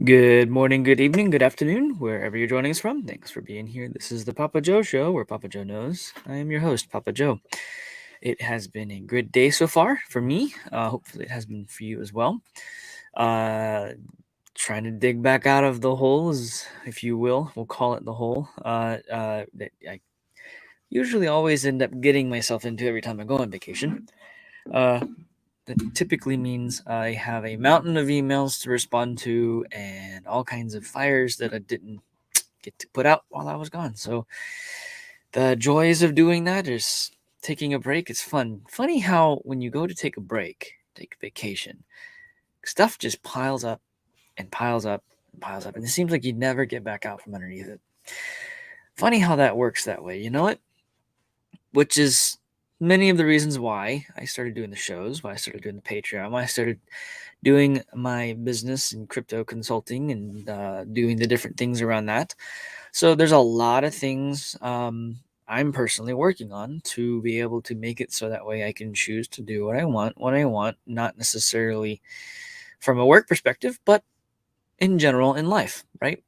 Good morning, good evening, good afternoon, wherever you're joining us from. Thanks for being here. This is the Papa Joe Show, where Papa Joe knows. I am your host, Papa Joe. It has been a good day so far for me. Hopefully, it has been for you as well. Uh, Trying to dig back out of the holes, if you will. We'll call it the hole. That I usually always end up getting myself into every time I go on vacation. Uh, that typically means I have a mountain of emails to respond to and all kinds of fires that I didn't get to put out while I was gone. So the joys of doing that is taking a break. It's fun. Funny how when you go to take a break, take a vacation, stuff just piles up and piles up and piles up. And it seems like you never get back out from underneath it. Funny how that works that way. You know it? Which is many of the reasons why I started doing the shows, why I started doing the Patreon, why I started doing my business and crypto consulting and doing the different things around that. So there's a lot of things I'm personally working on to be able to make it so that way I can choose to do what I want when I want, not necessarily from a work perspective, but in general in life, right?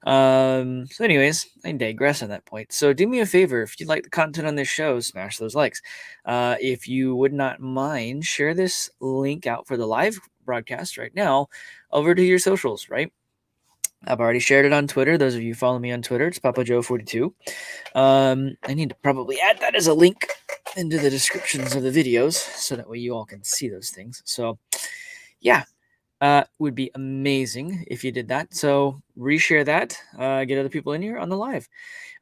So anyways, I digress on that point. So do me a favor, if you like the content on this show, smash those likes. If you would not mind, share this link out for the live broadcast right now over to your socials, right? I've already shared it on Twitter. Those of you who follow me on Twitter, it's PapaJoe42. I need to probably add that as a link into the descriptions of the videos so that way you all can see those things. So yeah, would be amazing if you did that. So reshare that, get other people in here on the live.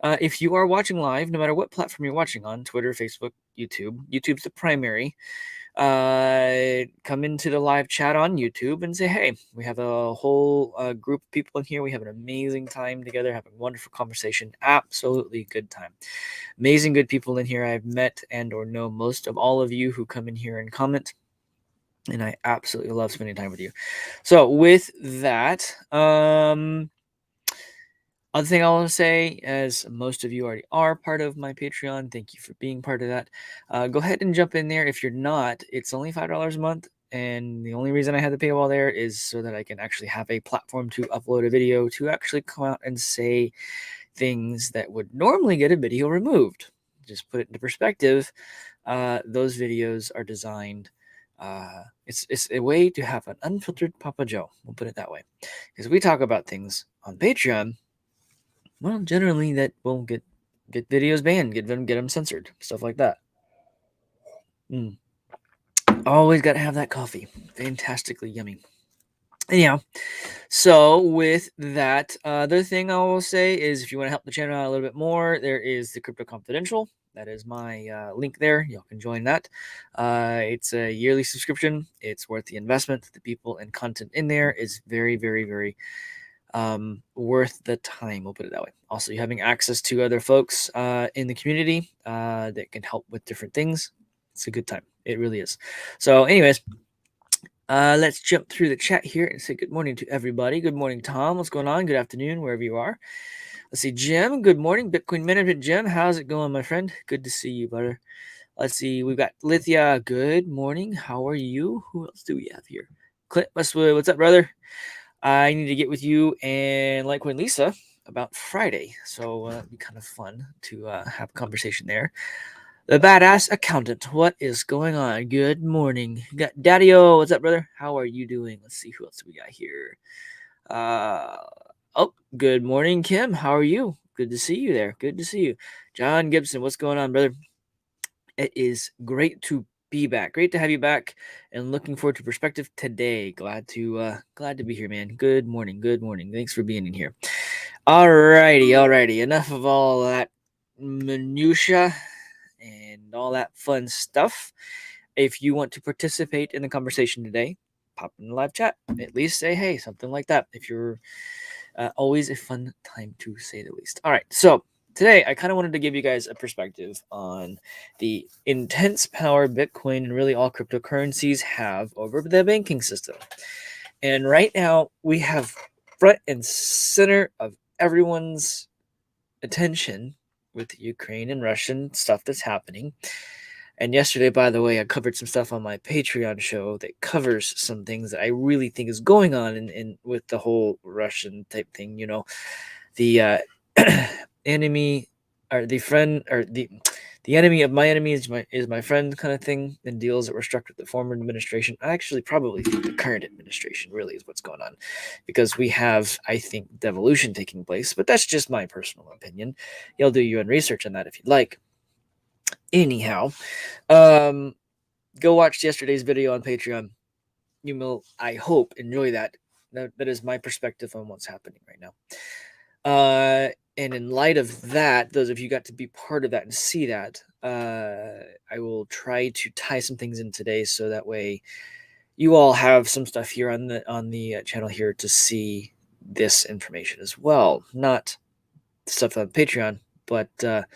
If you are watching live, no matter what platform you're watching on, Twitter, Facebook, YouTube's the primary. Come into the live chat on YouTube and say, hey, we have a whole group of people in here. We have an amazing time together, have a wonderful conversation. Absolutely good time. Amazing good people in here. I've met and or know most of all of you who come in here and comment. And I absolutely love spending time with you. So with that, other thing I want to say, as most of you already are part of my Patreon, thank you for being part of that. Go ahead and jump in there. If you're not, it's only $5 a month. And the only reason I have the paywall there is so that I can actually have a platform to upload a video to actually come out and say things that would normally get a video removed. Just put it into perspective. Those videos are designed. It's a way to have an unfiltered Papa Joe. We'll put it that way, because we talk about things on Patreon. Well, generally that will get videos banned, get them censored, stuff like that. Always got to have that coffee. Fantastically yummy. Anyhow, so with that, other thing I will say is if you want to help the channel out a little bit more, there is the Crypto Confidential. That is my link there. Y'all can join that. It's a yearly subscription. It's worth the investment. The people and content in there is very, very, very worth the time. We'll put it that way. Also, you having access to other folks in the community that can help with different things. It's a good time. It really is. So, anyways, let's jump through the chat here and say good morning to everybody. Good morning, Tom. What's going on? Good afternoon, wherever you are. Let's see, Jim. Good morning, Bitcoin Management. Jim, how's it going, my friend? Good to see you, brother. Let's see. We've got Lithia. Good morning. How are you? Who else do we have here? Clint Westwood. What's up, brother? I need to get with you and Litecoin and Lisa about Friday. So it'd be kind of fun to have a conversation there. The Badass Accountant. What is going on? Good morning. You got Daddy-O. What's up, brother? How are you doing? Let's see who else we got here. Good morning, Kim. How are you? Good to see you there. Good to see you. John Gibson. What's going on, brother? It is great to be back. Great to have you back, and looking forward to perspective today. Glad to be here, man. Good morning. Good morning. Thanks for being in here. Alrighty. Enough of all that minutia and all that fun stuff. If you want to participate in the conversation today, pop in the live chat. At least say hey, something like that. If you're always a fun time to say the least. All right, so today I kind of wanted to give you guys a perspective on the intense power Bitcoin and really all cryptocurrencies have over the banking system. And right now we have front and center of everyone's attention with the Ukraine and Russian stuff that's happening. And yesterday, by the way, I covered some stuff on my Patreon show that covers some things that I really think is going on in with the whole Russian type thing. The enemy or the friend or the enemy of my enemy is my friend kind of thing, and deals that were struck with the former administration. I actually probably think the current administration really is what's going on, because we have, I think, devolution taking place. But that's just my personal opinion. You'll do your own research on that if you'd like. Anyhow, um, go watch yesterday's video on Patreon. You will, I hope, enjoy that. That is my perspective on what's happening right now. And in light of that, those of you got to be part of that and see that, I will try to tie some things in today, so that way you all have some stuff here on the channel here to see this information as well. Not stuff on Patreon, but the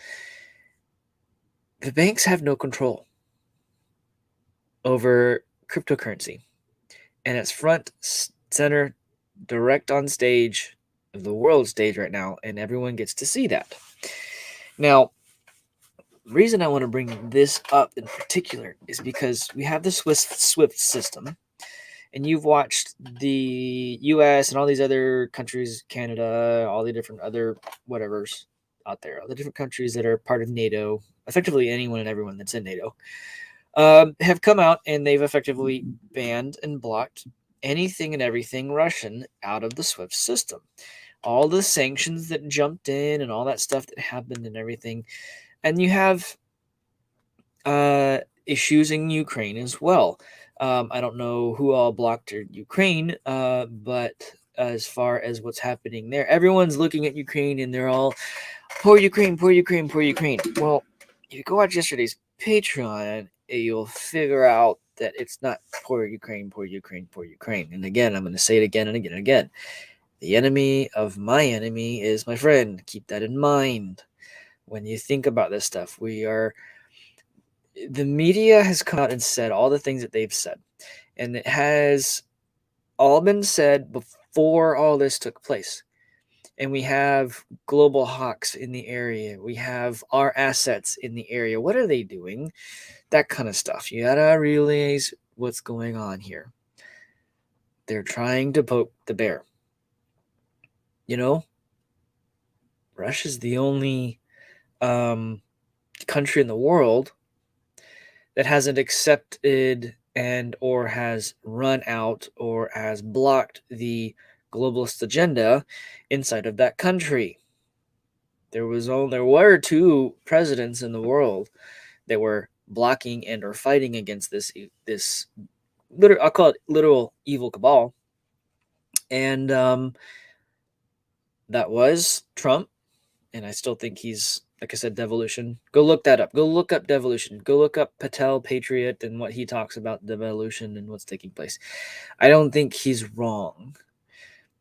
banks have no control over cryptocurrency, and it's front center, direct on stage of the world stage right now, and everyone gets to see that. Now, the reason I want to bring this up in particular is because we have the SWIFT system, and you've watched the US and all these other countries, Canada, all the different other whatevers out there, all the different countries that are part of NATO, effectively anyone and everyone that's in NATO, have come out and they've effectively banned and blocked anything and everything Russian out of the SWIFT system. All the sanctions that jumped in and all that stuff that happened and everything. And you have issues in Ukraine as well. I don't know who all blocked Ukraine, but as far as what's happening there, everyone's looking at Ukraine and they're all, poor Ukraine, poor Ukraine, poor Ukraine. Well, if you go watch yesterday's Patreon, you'll figure out that it's not poor Ukraine, poor Ukraine, poor Ukraine. And again, I'm going to say it again and again and again. The enemy of my enemy is my friend. Keep that in mind when you think about this stuff. The media has come out and said all the things that they've said, and it has all been said before all this took place. And we have global hawks in the area. We have our assets in the area. What are they doing? That kind of stuff. You gotta realize what's going on here. They're trying to poke the bear. Russia's the only country in the world that hasn't accepted and or has run out or has blocked the globalist agenda inside of that country. There were two presidents in the world that were blocking and or fighting against this I'll call it literal evil cabal, and that was Trump. And I still think he's, like I said, devolution. Go look that up. Go look up devolution. Go look up Patel Patriot and what he talks about devolution and what's taking place. I don't think he's wrong.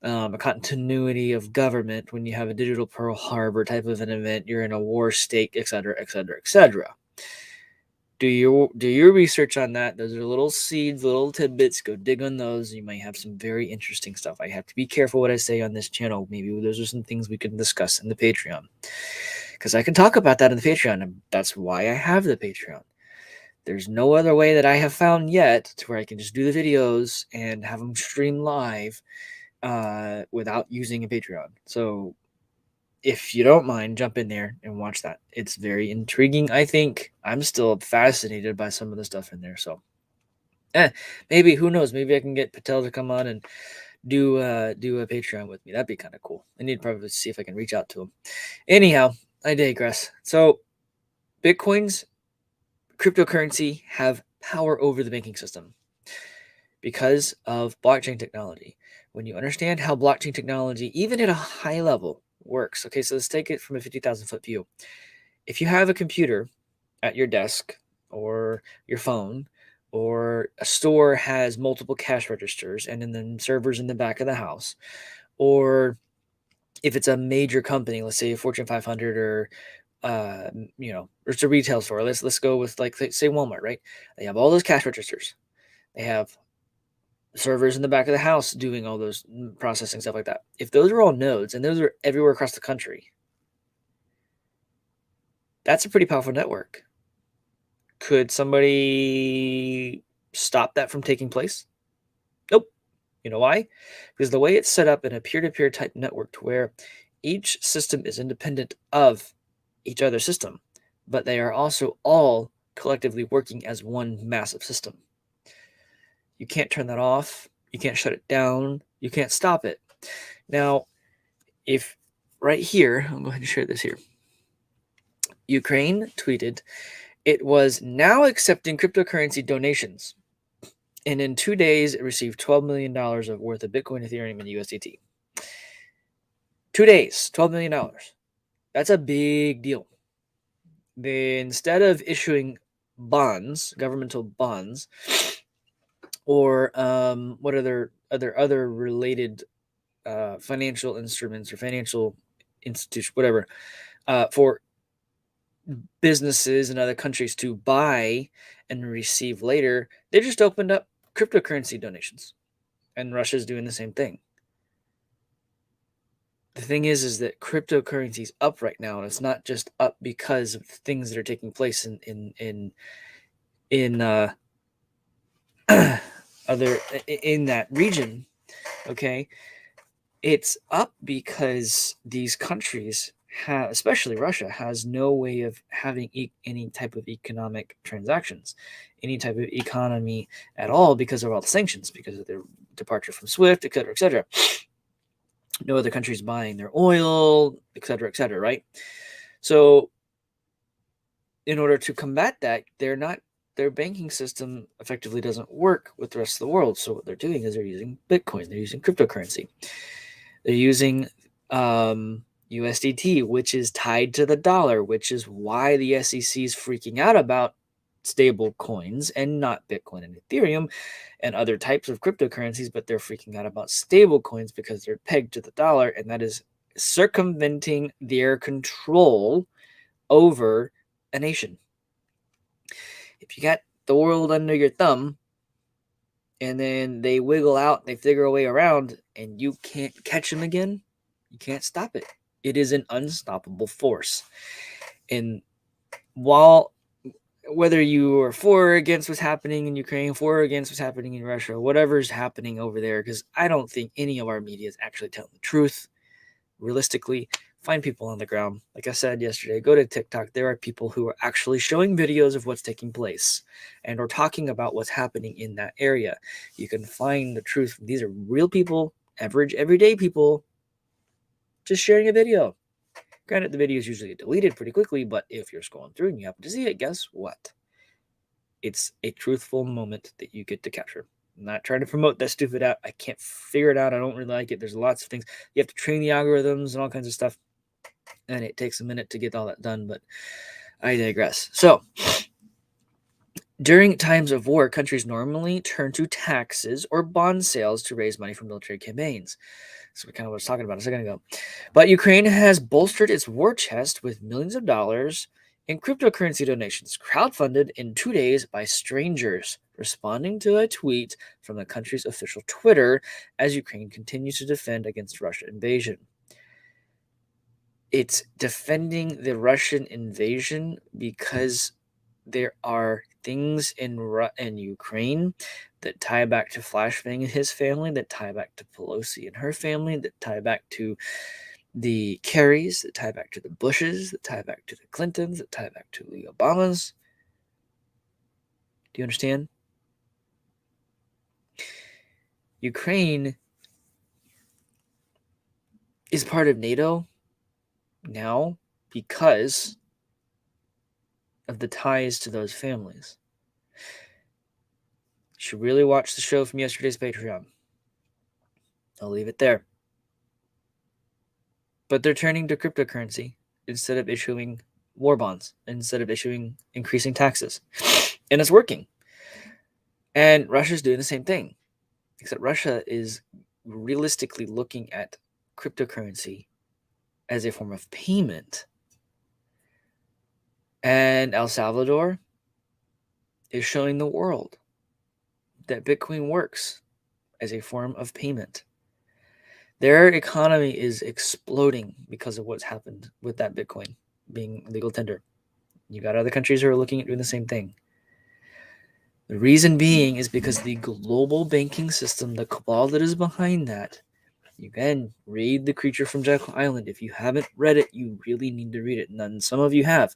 A continuity of government when you have a digital Pearl Harbor type of an event, you're in a war state, etc., etc., etc. Do your research on that. Those are little seeds, little tidbits. Go dig on those. You might have some very interesting stuff. I have to be careful what I say on this channel. Maybe those are some things we can discuss in the Patreon, because I can talk about that in the Patreon, and that's why I have the Patreon. There's no other way that I have found yet to where I can just do the videos and have them stream live without using a Patreon. So if you don't mind, jump in there and watch that. It's very intriguing. I think I'm still fascinated by some of the stuff in there. So, maybe, who knows? Maybe I can get Patel to come on and do a Patreon with me. That'd be kind of cool. I need to probably see if I can reach out to him. Anyhow, I digress. So, Bitcoin's cryptocurrency have power over the banking system because of blockchain technology. When you understand how blockchain technology, even at a high level, works. Okay, so let's take it from a 50,000-foot view. If you have a computer at your desk or your phone, or a store has multiple cash registers and then servers in the back of the house, or if it's a major company, let's say a Fortune 500, or or it's a retail store. Let's go with, like, say Walmart, right? They have all those cash registers. They have servers in the back of the house doing all those processing stuff like that. If those are all nodes and those are everywhere across the country, that's a pretty powerful network. Could somebody stop that from taking place? Nope. You know why? Because the way it's set up in a peer-to-peer type network to where each system is independent of each other system, but they are also all collectively working as one massive system. You can't turn that off. You can't shut it down. You can't stop it. Now, if right here, I'll go ahead and share this here. Ukraine tweeted, it was now accepting cryptocurrency donations. And in 2 days, it received $12 million of worth of Bitcoin, Ethereum, and USDT. 2 days, $12 million. That's a big deal. Instead of issuing bonds, governmental bonds, or what other related financial instruments or financial institution, whatever, for businesses in other countries to buy and receive later, they just opened up cryptocurrency donations, and Russia's doing the same thing. The thing is that cryptocurrency is up right now, and it's not just up because of things that are taking place in other in that region. Okay, it's up because these countries have, especially Russia, has no way of having any type of economic transactions, any type of economy at all, because of all the sanctions, because of their departure from SWIFT, et cetera, et cetera. No other countries buying their oil, et cetera, right? So in order to combat that, their banking system effectively doesn't work with the rest of the world. So what they're doing is they're using Bitcoin, they're using cryptocurrency. They're using USDT, which is tied to the dollar, which is why the SEC is freaking out about stable coins and not Bitcoin and Ethereum and other types of cryptocurrencies, but they're freaking out about stable coins because they're pegged to the dollar, and that is circumventing their control over a nation. If you got the world under your thumb and then they wiggle out, they figure a way around, and you can't catch them again, you can't stop it. It is an unstoppable force. And whether you are for or against what's happening in Ukraine, for or against what's happening in Russia, whatever's happening over there, because I don't think any of our media is actually telling the truth. Realistically, find people on the ground. Like I said yesterday, go to TikTok. There are people who are actually showing videos of what's taking place and are talking about what's happening in that area. You can find the truth. These are real people, average, everyday people, just sharing a video. Granted, the videos usually get deleted pretty quickly, but if you're scrolling through and you happen to see it, guess what? It's a truthful moment that you get to capture. I'm not trying to promote that stupid app. I can't figure it out. I don't really like it. There's lots of things. You have to train the algorithms and all kinds of stuff, and it takes a minute to get all that done, but I digress. So, during times of war, countries normally turn to taxes or bond sales to raise money for military campaigns. So we kind of was talking about a second ago. But Ukraine has bolstered its war chest with millions of dollars in cryptocurrency donations, crowdfunded in 2 days by strangers, responding to a tweet from the country's official Twitter as Ukraine continues to defend against Russian invasion. It's defending the Russian invasion because there are things in Ukraine that tie back to Flashbang and his family, that tie back to Pelosi and her family, that tie back to the Kerrys, that tie back to the Bushes, that tie back to the Clintons, that tie back to the Obamas. Do you understand? Ukraine is part of NATO now because of the ties to those families. You should really watch the show from yesterday's Patreon. I'll leave it there. But they're turning to cryptocurrency instead of issuing war bonds, instead of increasing taxes. And it's working. And Russia's doing the same thing, except Russia is realistically looking at cryptocurrency as a form of payment. And El Salvador is showing the world that Bitcoin works as a form of payment. Their economy is exploding because of what's happened with that Bitcoin being legal tender. You got other countries who are looking at doing the same thing. The reason being is because the global banking system, the cabal that is behind that, you can read The Creature from Jekyll Island. If you haven't read it, you really need to read it. And some of you have.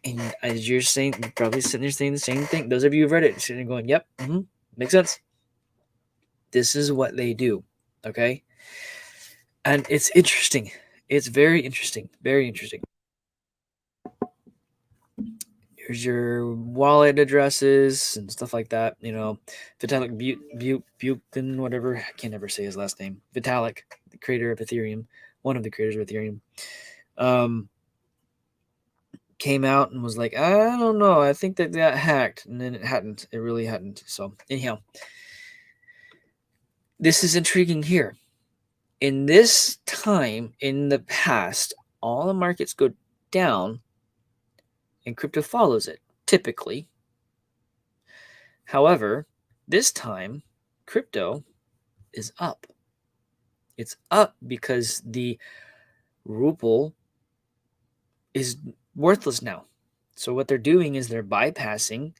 And as you're saying, you're probably sitting there saying the same thing. Those of you who've read it, sitting there going, yep, makes sense. This is what they do. Okay? And it's interesting. It's very interesting. Very interesting. Here's your wallet addresses and stuff like that. Vitalik Buterin, whatever. I can't ever say his last name. Vitalik, the creator of Ethereum, one of the creators of Ethereum, came out and was like, I don't know. I think that got hacked. And then it hadn't. It really hadn't. So, anyhow, this is intriguing here. In this time, in the past, all the markets go down and crypto follows it, typically. However, this time, crypto is up. It's up because the ruble is worthless now. So what they're doing is they're bypassing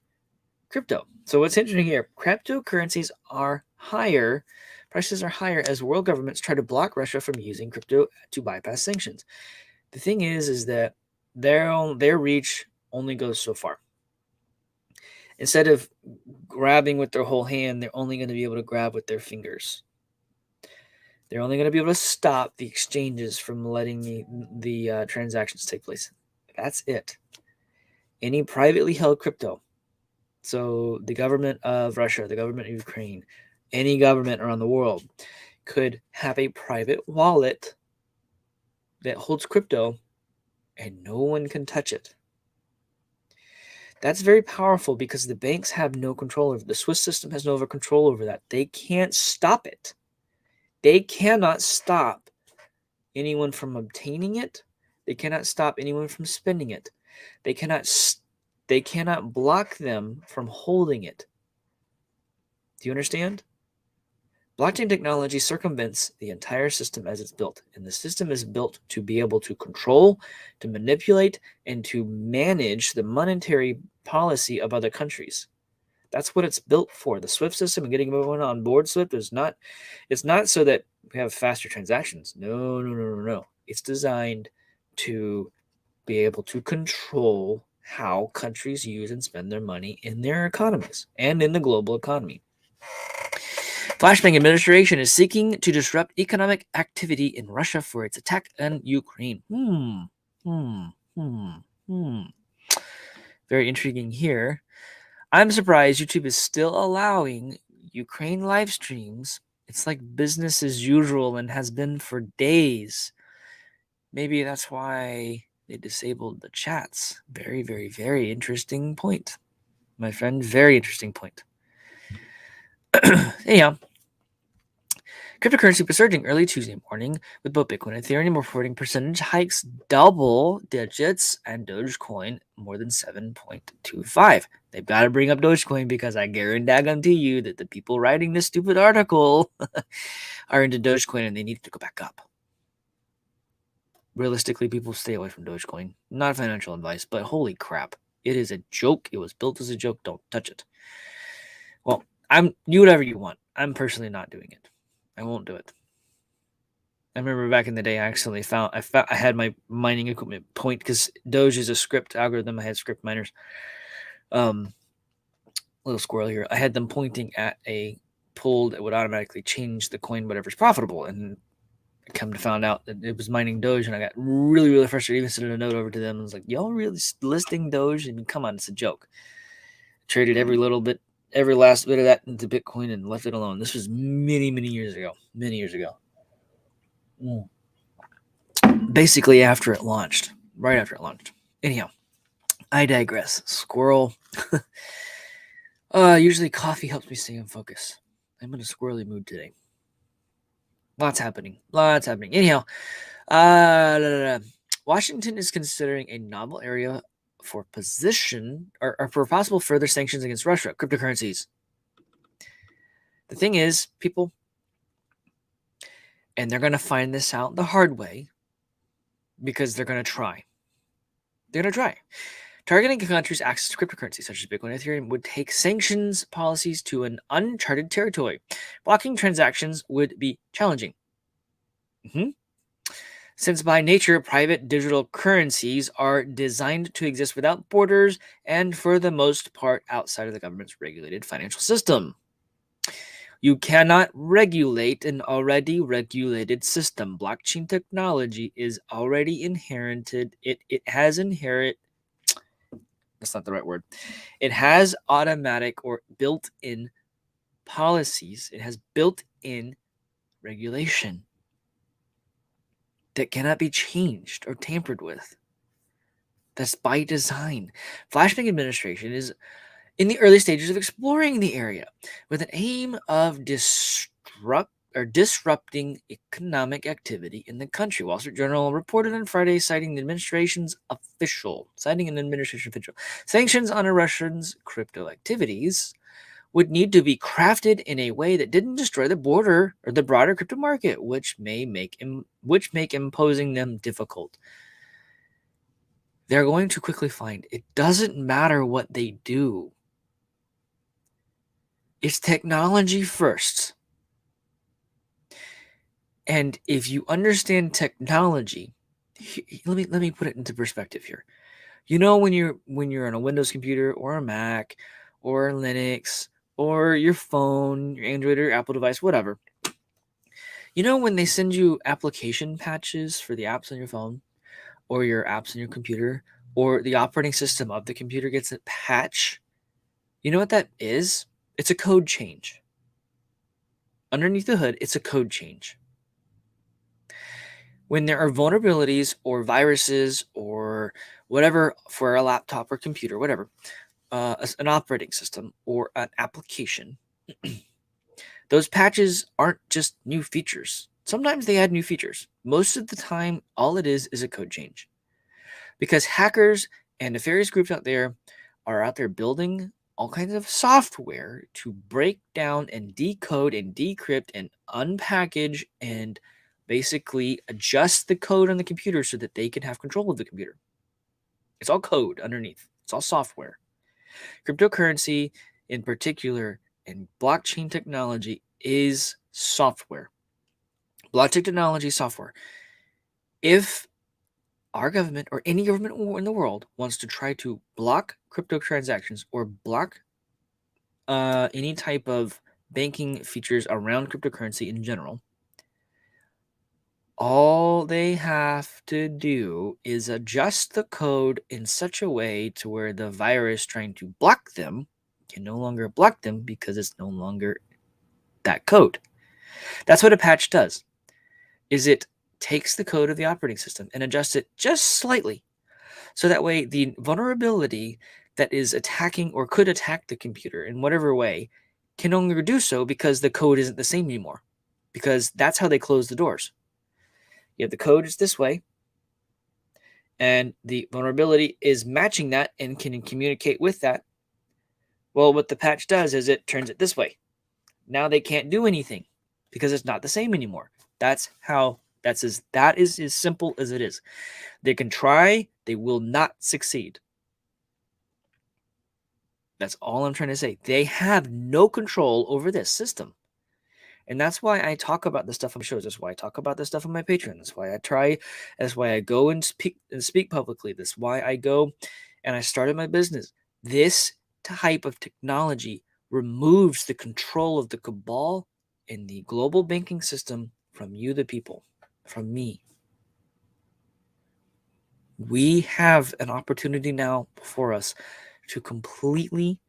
crypto. So what's interesting here, cryptocurrencies are higher, prices are higher as world governments try to block Russia from using crypto to bypass sanctions. The thing is that their reach only goes so far. Instead of grabbing with their whole hand, they're only going to be able to grab with their fingers. They're only going to be able to stop the exchanges from letting the transactions take place. That's it. Any privately held crypto, so the government of Russia, the government of Ukraine, any government around the world could have a private wallet that holds crypto and no one can touch it. That's very powerful because the banks have no control over it. The Swiss system has no control over that. They can't stop it. They cannot stop anyone from obtaining it. They cannot stop anyone from spending it. They cannot block them from holding it. Do you understand? Blockchain technology circumvents the entire system as it's built, and the system is built to be able to control, to manipulate, and to manage the monetary policy of other countries. That's what it's built for. The SWIFT system and getting everyone on board SWIFT it's not so that we have faster transactions. No. It's designed to be able to control how countries use and spend their money in their economies and in the global economy. Flashbang administration is seeking to disrupt economic activity in Russia for its attack on Ukraine. Very intriguing here. I'm surprised YouTube is still allowing Ukraine live streams. It's like business as usual and has been for days. Maybe that's why they disabled the chats. Very, very, very interesting point, my friend. Very interesting point. Anyhow, cryptocurrency was surging early Tuesday morning, with both Bitcoin and Ethereum reporting percentage hikes double digits and Dogecoin more than 7.25. They've got to bring up Dogecoin because I guarantee you that the people writing this stupid article are into Dogecoin and they need to go back up. Realistically, people stay away from Dogecoin. Not financial advice, but holy crap. It is a joke. It was built as a joke. Don't touch it. Well, you whatever you want. I'm personally not doing it. I won't do it. I remember back in the day, I actually I had my mining equipment point because Doge is a script algorithm. I had script miners. Little squirrel here. I had them pointing at a pool that would automatically change the coin whatever's profitable, and I come to find out that it was mining Doge, and I got really, really frustrated. Even sent a note over to them and was like, "Y'all really listing Doge? I mean, come on, it's a joke." Traded every last bit of that into Bitcoin and left it alone. This was many, many years ago. Basically after it launched. Right after it launched. Anyhow, I digress. Squirrel. Usually coffee helps me stay in focus. I'm in a squirrely mood today. Lots happening. Anyhow, Washington is considering a novel area for position or for possible further sanctions against Russia, cryptocurrencies. The thing is, people, and they're going to find this out the hard way because they're going to try. Targeting a country's access to cryptocurrency, such as Bitcoin and Ethereum, would take sanctions policies to an uncharted territory. Blocking transactions would be challenging. Since by nature, private digital currencies are designed to exist without borders and for the most part outside of the government's regulated financial system. You cannot regulate an already regulated system. Blockchain technology is already inherited. It has inherent. That's not the right word. It has automatic or built-in policies. It has built-in regulation that cannot be changed or tampered with. That's by design. Flashbang administration is in the early stages of exploring the area with an aim of disrupting economic activity in the country. Wall Street Journal reported on Friday, citing an administration official. Sanctions on a Russian's crypto activities would need to be crafted in a way that didn't destroy the border or the broader crypto market, which make imposing them difficult. They're going to quickly find it doesn't matter what they do. It's technology first. And if you understand technology, let me put it into perspective here. You know, when you're on a Windows computer or a Mac or Linux or your phone, your Android or Apple device, whatever. You know when they send you application patches for the apps on your phone or your apps on your computer, or the operating system of the computer gets a patch? You know what that is? It's a code change. Underneath the hood, it's a code change. When there are vulnerabilities or viruses or whatever for a laptop or computer, whatever, an operating system or an application, those patches aren't just new features. Sometimes they add new features. Most of the time, all it is a code change. Because hackers and nefarious groups out there are out there building all kinds of software to break down and decode and decrypt and unpackage and basically adjust the code on the computer so that they can have control of the computer. It's all code underneath. It's all software. Cryptocurrency in particular and blockchain technology is software. Blockchain technology software. If our government or any government in the world wants to try to block crypto transactions or block any type of banking features around cryptocurrency in general, all they have to do is adjust the code in such a way to where the virus trying to block them can no longer block them because it's no longer that code. That's what a patch does. Is it takes the code of the operating system and adjusts it just slightly. So that way the vulnerability that is attacking or could attack the computer in whatever way can no longer do so because the code isn't the same anymore. Because that's how they close the doors. You have the code is this way, and the vulnerability is matching that and can communicate with that. Well, what the patch does is it turns it this way. Now they can't do anything because it's not the same anymore. That is as simple as it is. They can try, they will not succeed. That's all I'm trying to say. They have no control over this system. And that's why I talk about this stuff on shows. That's why I talk about this stuff on my Patreon. That's why I go and speak publicly. That's why I go and I started my business. This type of technology removes the control of the cabal in the global banking system from you, the people, from me. We have an opportunity now before us to completely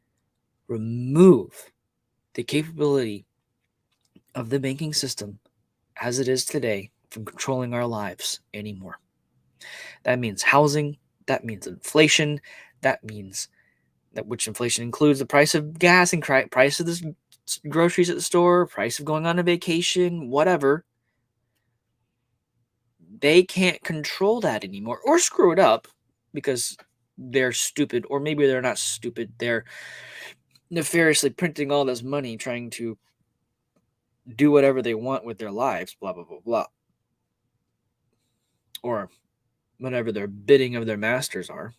remove the capability of the banking system as it is today from controlling our lives anymore. That means housing, that means inflation, that means that which inflation includes the price of gas and price of the groceries at the store, price of going on a vacation, whatever. They can't control that anymore or screw it up because they're stupid, or maybe they're not stupid. They're nefariously printing all this money trying to do whatever they want with their lives, blah, blah, blah, blah. Or whatever their bidding of their masters are.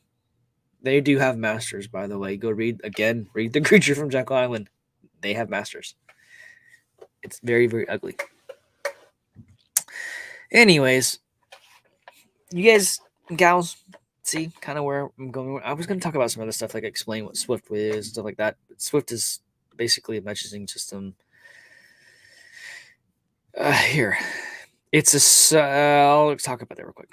They do have masters, by the way. Go read The Creature from Jekyll Island. They have masters. It's very, very ugly. Anyways, you guys, gals, see kind of where I'm going. I was going to talk about some other stuff, like explain what Swift is, stuff like that. But Swift is basically a messaging system. Here, it's let's talk about that real quick.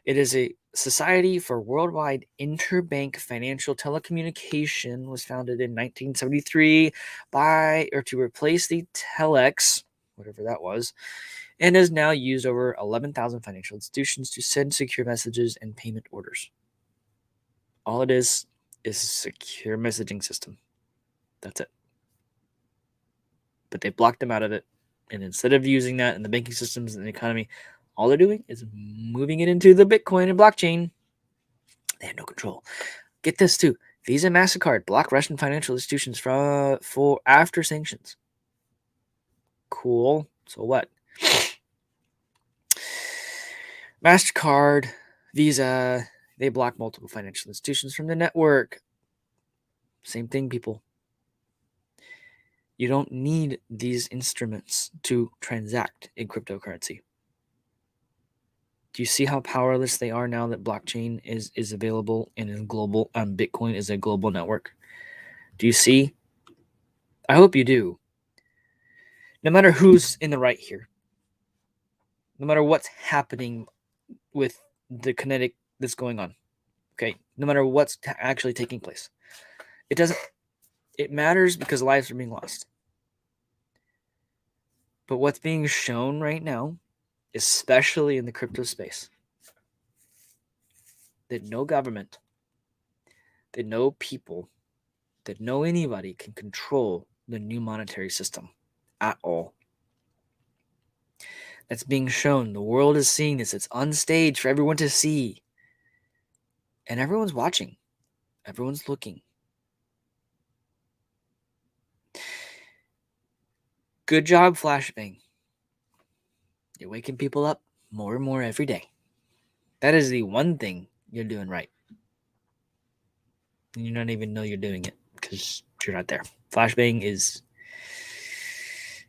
It is a Society for Worldwide Interbank Financial Telecommunication. Was founded in 1973 to replace the telex, whatever that was, and is now used over 11,000 financial institutions to send secure messages and payment orders. All it is a secure messaging system. That's it. But they blocked them out of it. And instead of using that in the banking systems and the economy, all they're doing is moving it into the Bitcoin and blockchain. They have no control. Get this too. Visa and MasterCard block Russian financial institutions for after sanctions. Cool. So what? MasterCard, Visa, they block multiple financial institutions from the network. Same thing, people. You don't need these instruments to transact in cryptocurrency. Do you see how powerless they are now that blockchain is available and is global? Bitcoin is a global network. Do you see? I hope you do. No matter who's in the right here, no matter what's happening with the kinetic that's going on, okay, no matter what's actually taking place, it matters because lives are being lost. But what's being shown right now, especially in the crypto space, that no government, that no people, that no anybody can control the new monetary system at all. That's being shown. The world is seeing this. It's on stage for everyone to see. And everyone's watching. Everyone's looking. Good job, Flashbang. You're waking people up more and more every day. That is the one thing you're doing right. And you don't even know you're doing it because you're not there. Flashbang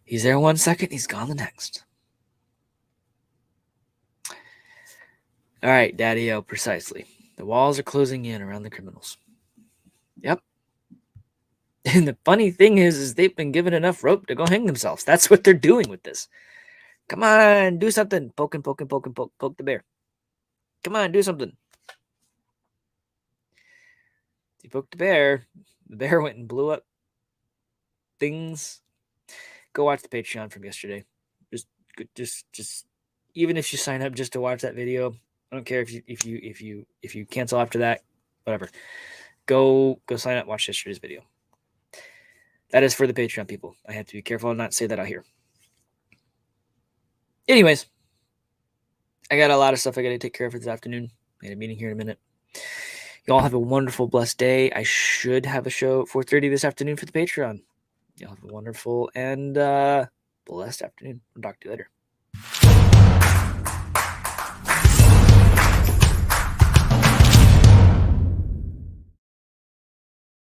he's there 1 second, he's gone the next. All right, Daddy-O, precisely. The walls are closing in around the criminals. Yep. And the funny thing is they've been given enough rope to go hang themselves. That's what they're doing with this. Come on, do something. Poke the bear. Come on, do something. You poked the bear went and blew up things. Go watch the Patreon from yesterday. Just even if you sign up just to watch that video, I don't care if you cancel after that, whatever. Go sign up, watch yesterday's video. That is for the Patreon people. I have to be careful and not say that out here. Anyways, I got a lot of stuff I got to take care of for this afternoon. I got a meeting here in a minute. Y'all have a wonderful, blessed day. I should have a show at 4:30 this afternoon for the Patreon. Y'all have a wonderful and blessed afternoon. I'll talk to you later.